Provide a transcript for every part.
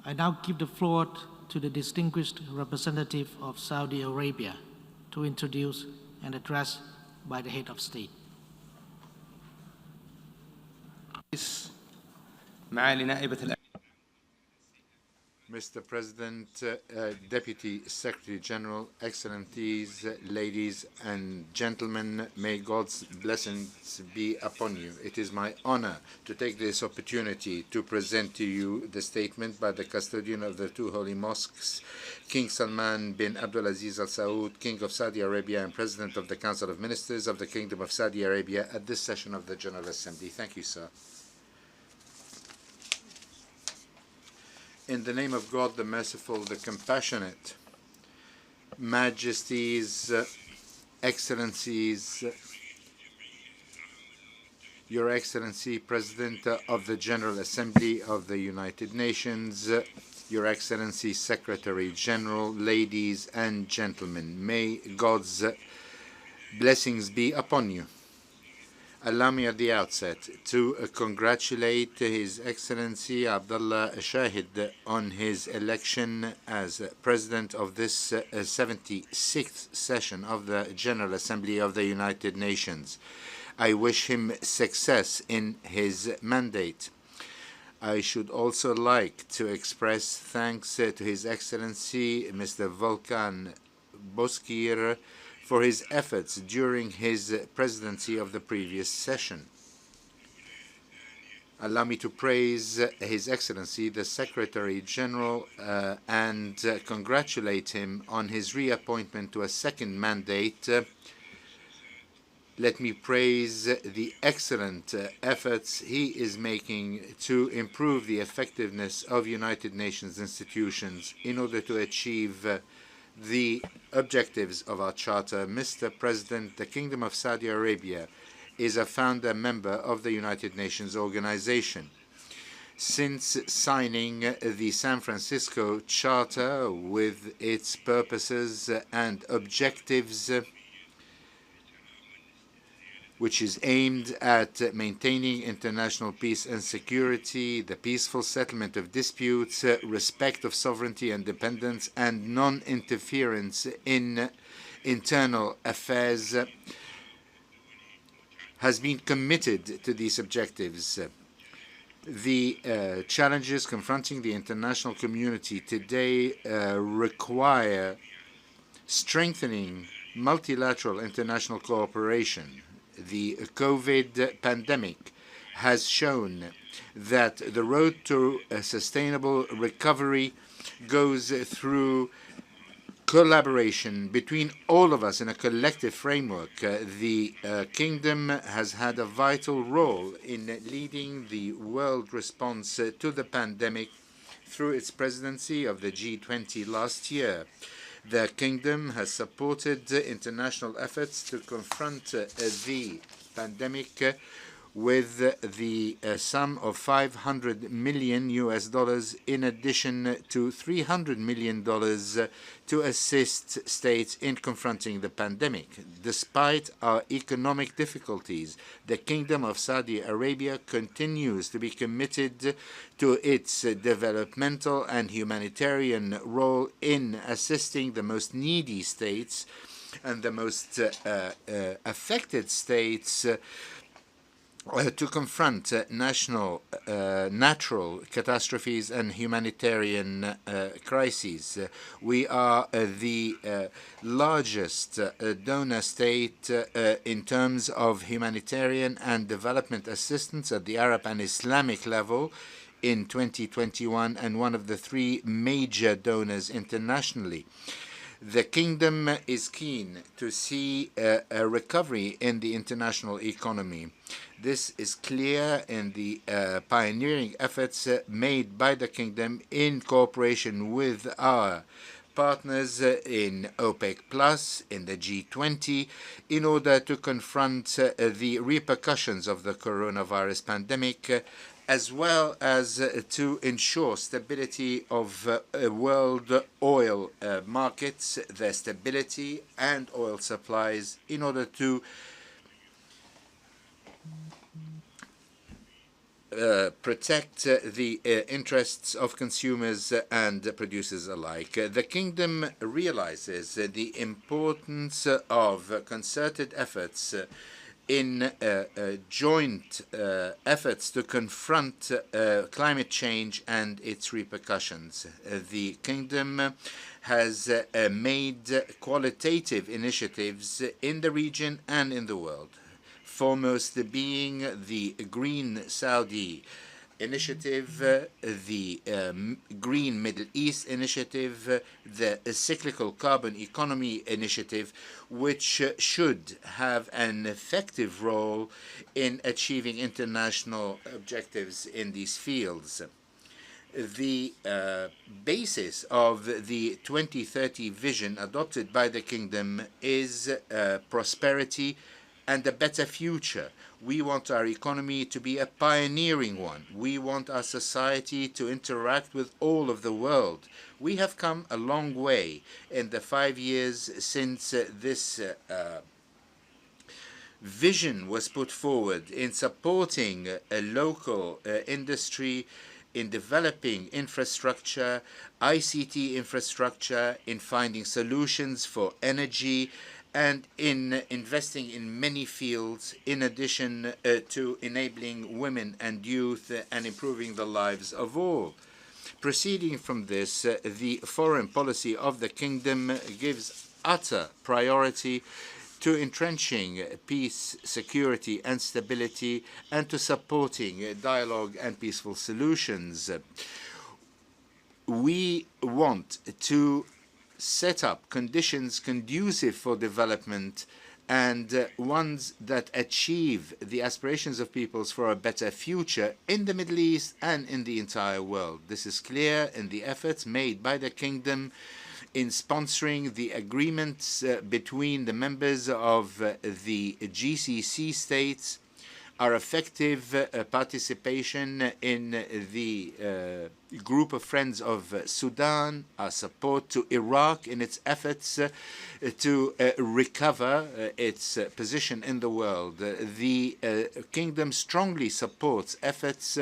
I now give the floor to the distinguished representative of Saudi Arabia to introduce an address by the head of state. Mr. President, Deputy Secretary General, Excellencies, ladies and gentlemen, may God's blessings be upon you. It is my honor to take this opportunity to present to you the statement by the Custodian of the two holy mosques, King Salman bin Abdulaziz Al-Saud, King of Saudi Arabia and President of the Council of Ministers of the Kingdom of Saudi Arabia at this session of the General Assembly. Thank you, sir. In the name of God, the Merciful, the Compassionate, Majesties, Excellencies, Your Excellency, President of the General Assembly of the United Nations, Your Excellency, Secretary General, ladies and gentlemen, may God's blessings be upon you. Allow me at the outset to congratulate His Excellency Abdullah Shahid on his election as President of this 76th session of the General Assembly of the United Nations. I wish him success in his mandate. I should also like to express thanks to His Excellency Mr. Volkan Bozkir for his efforts during his presidency of the previous session. Allow me to praise His Excellency, the Secretary General, and congratulate him on his reappointment to a second mandate. Let me praise the excellent efforts he is making to improve the effectiveness of United Nations institutions in order to achieve the objectives of our Charter. Mr. President, the Kingdom of Saudi Arabia is a founder member of the United Nations Organization. Since signing the San Francisco Charter with its purposes and objectives, which is aimed at maintaining international peace and security, the peaceful settlement of disputes, respect of sovereignty and independence, and non-interference in internal affairs, has been committed to these objectives. The challenges confronting the international community today require strengthening multilateral international cooperation. The COVID pandemic has shown that the road to a sustainable recovery goes through collaboration between all of us in a collective framework. The Kingdom has had a vital role in leading the world response to the pandemic through its presidency of the G20 last year. The Kingdom has supported international efforts to confront the pandemic with the sum of $500 million in addition to $300 million to assist states in confronting the pandemic. Despite our economic difficulties, the Kingdom of Saudi Arabia continues to be committed to its developmental and humanitarian role in assisting the most needy states and the most affected states to confront natural catastrophes and humanitarian crises. We are the largest donor state in terms of humanitarian and development assistance at the Arab and Islamic level in 2021 and one of the three major donors internationally. The Kingdom is keen to see a recovery in the international economy. This is clear in the pioneering efforts made by the Kingdom in cooperation with our partners in OPEC+, in the G20, in order to confront the repercussions of the coronavirus pandemic, as well as to ensure stability of world oil markets, their stability and oil supplies, in order to protect the interests of consumers and producers alike. The kingdom realizes the importance of concerted efforts in joint efforts to confront climate change and its repercussions. The kingdom has made qualitative initiatives in the region and in the world, foremost being the Green Saudi Initiative, the Green Middle East Initiative, the Cyclical Carbon Economy Initiative, which should have an effective role in achieving international objectives in these fields. The basis of the 2030 vision adopted by the kingdom is prosperity and a better future. We want our economy to be a pioneering one. We want our society to interact with all of the world. We have come a long way in the 5 years since this vision was put forward in supporting a local industry, in developing infrastructure, ICT infrastructure, in finding solutions for energy, and in investing in many fields, in addition to enabling women and youth and improving the lives of all. Proceeding from this, the foreign policy of the kingdom gives utter priority to entrenching peace, security, and stability, and to supporting dialogue and peaceful solutions. We want to set up conditions conducive for development and ones that achieve the aspirations of peoples for a better future in the Middle East and in the entire world. This is clear in the efforts made by the kingdom in sponsoring the agreements between the members of the GCC states, our effective participation in the group of friends of Sudan, our support to Iraq in its efforts to recover its position in the world. The kingdom strongly supports efforts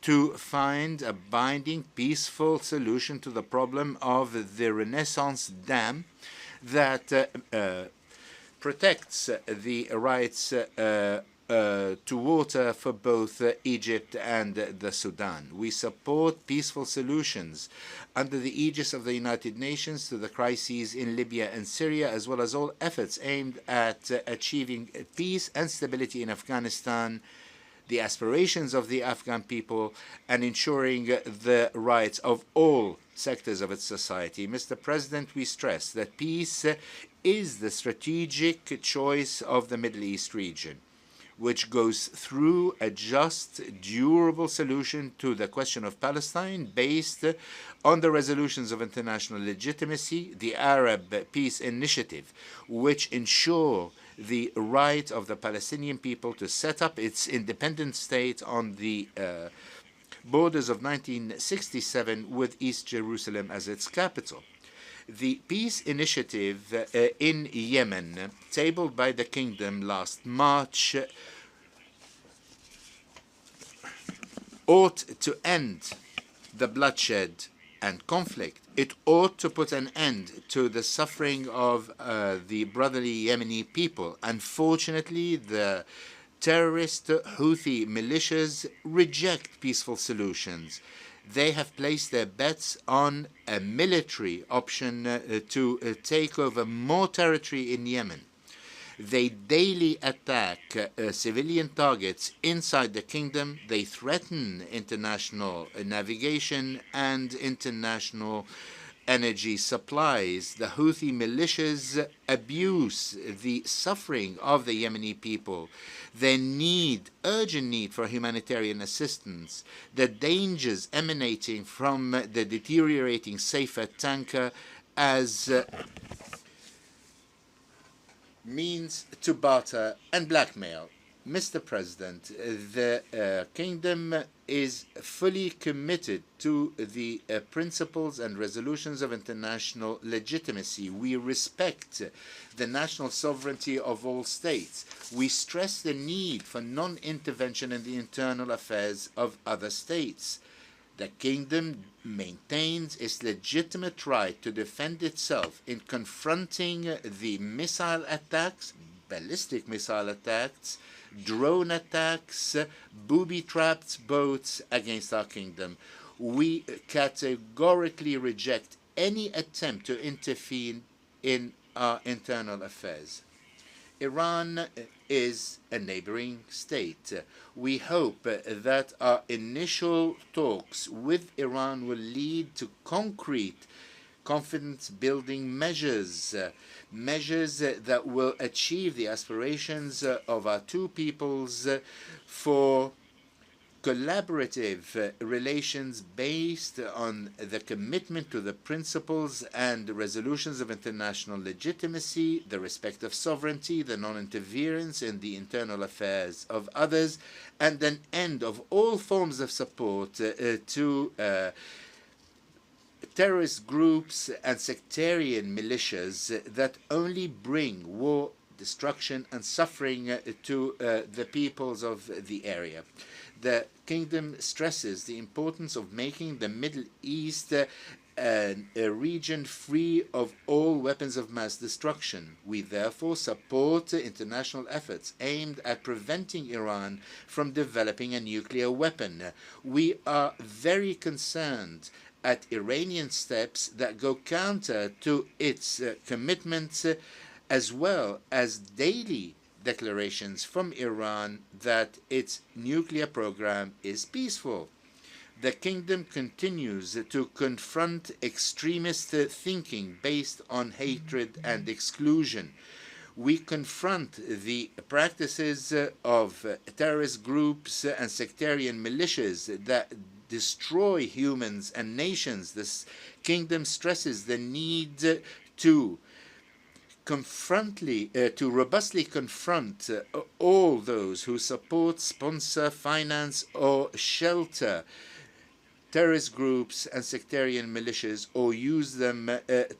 to find a binding, peaceful solution to the problem of the Renaissance Dam that protects the rights to water for both Egypt and the Sudan. We support peaceful solutions under the aegis of the United Nations to the crises in Libya and Syria, as well as all efforts aimed at achieving peace and stability in Afghanistan, the aspirations of the Afghan people, and ensuring the rights of all sectors of its society. Mr. President, we stress that peace is the strategic choice of the Middle East region, which goes through a just, durable solution to the question of Palestine based on the resolutions of international legitimacy, the Arab Peace Initiative, which ensure the right of the Palestinian people to set up its independent state on the borders of 1967 with East Jerusalem as its capital. The peace initiative in Yemen, tabled by the kingdom last March, ought to end the bloodshed and conflict. It ought to put an end to the suffering of the brotherly Yemeni people. Unfortunately, the terrorist Houthi militias reject peaceful solutions. They have placed their bets on a military option to take over more territory in Yemen. They daily attack civilian targets inside the kingdom. They threaten international navigation and international energy supplies. The Houthi militias abuse the suffering of the Yemeni people, their urgent need for humanitarian assistance, the dangers emanating from the deteriorating Safer tanker as means to barter and blackmail. Mr. President, the Kingdom is fully committed to the principles and resolutions of international legitimacy. We respect the national sovereignty of all states. We stress the need for non-intervention in the internal affairs of other states. The Kingdom maintains its legitimate right to defend itself in confronting the missile attacks, ballistic missile attacks, drone attacks, booby-trapped boats against our Kingdom. We categorically reject any attempt to intervene in our internal affairs. Iran is a neighboring state. We hope that our initial talks with Iran will lead to concrete confidence-building measures, measures that will achieve the aspirations of our two peoples for collaborative relations based on the commitment to the principles and resolutions of international legitimacy, the respect of sovereignty, the non-interference in the internal affairs of others, and an end of all forms of support to terrorist groups and sectarian militias that only bring war, destruction, and suffering to the peoples of the area. The Kingdom stresses the importance of making the Middle East a region free of all weapons of mass destruction. We therefore support international efforts aimed at preventing Iran from developing a nuclear weapon. We are very concerned at Iranian steps that go counter to its commitments, as well as daily declarations from Iran that its nuclear program is peaceful. The Kingdom continues to confront extremist thinking based on hatred and exclusion. We confront the practices of terrorist groups and sectarian militias that destroy humans and nations. This Kingdom stresses the need to robustly confront all those who support, sponsor, finance, or shelter terrorist groups and sectarian militias, or use them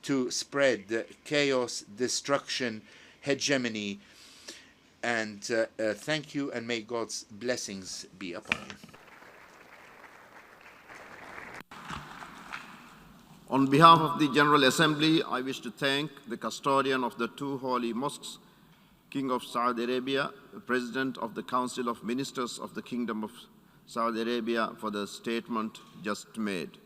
to spread chaos, destruction, hegemony. And thank you, and may God's blessings be upon you. On behalf of the General Assembly, I wish to thank the custodian of the two holy mosques, King of Saudi Arabia, President of the Council of Ministers of the Kingdom of Saudi Arabia, for the statement just made.